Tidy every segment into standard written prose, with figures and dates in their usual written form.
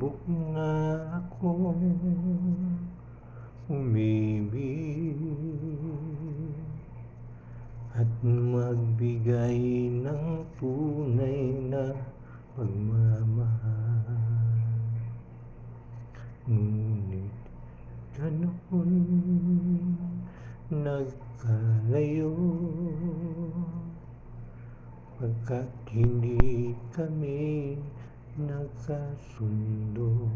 Subok na akong umibig at magbigay ng tunay na pagmamahal. Ngunit ganoon nagkalayo, pagkat hindi kami nagkasundo.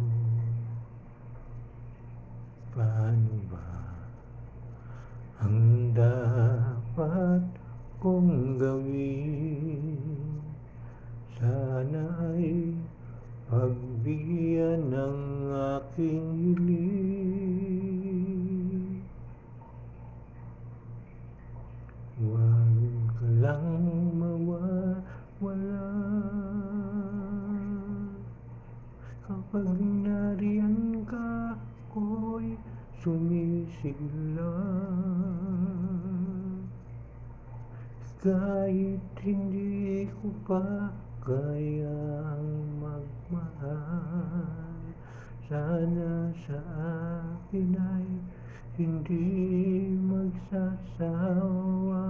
Paano ba ang dapat kong gawin? Sana ay pagbigyan ng aking hiling. Huwag ka lang mawawala kapag nariyan ka, ako'y sumisigla. Kahit hindi ko pa kayang magmahal, sana sa akin ay hindi magsasawa.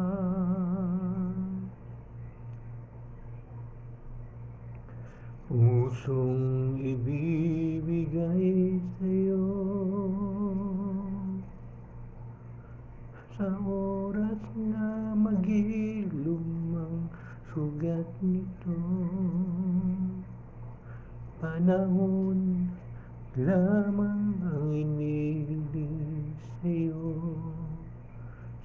Pusong ibibigay sa'yo sa oras na maghilom ang sugat nito. Panahon lamang ang inihiling sa'yo,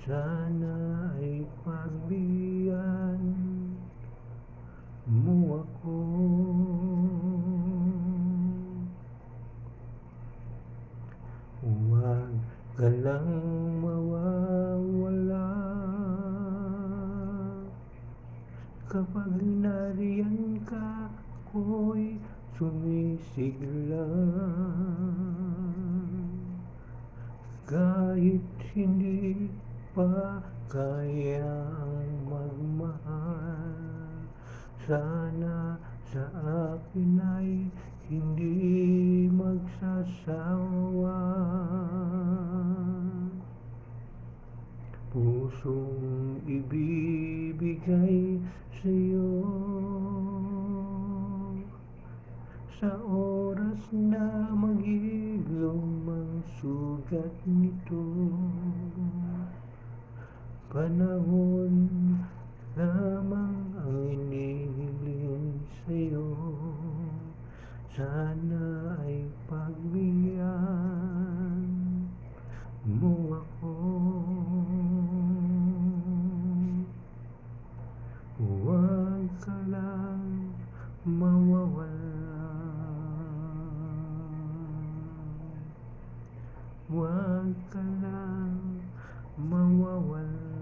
sana ay pagbigyan mo ako. Huwag ka lang mawawala kapag nariyan ka, ako'y sumisigla. Kahit hindi pa kayang magmahal, sana sa akin ay hindi magsasawa. Pusong ibibigay sa'yo sa oras na maghilom ang sugat nito. Panahon lamang ang inihiling sa'yo, sana ay pagbigyan mo ako. Huwag ka lang mawawala. Huwag ka lang mawawala.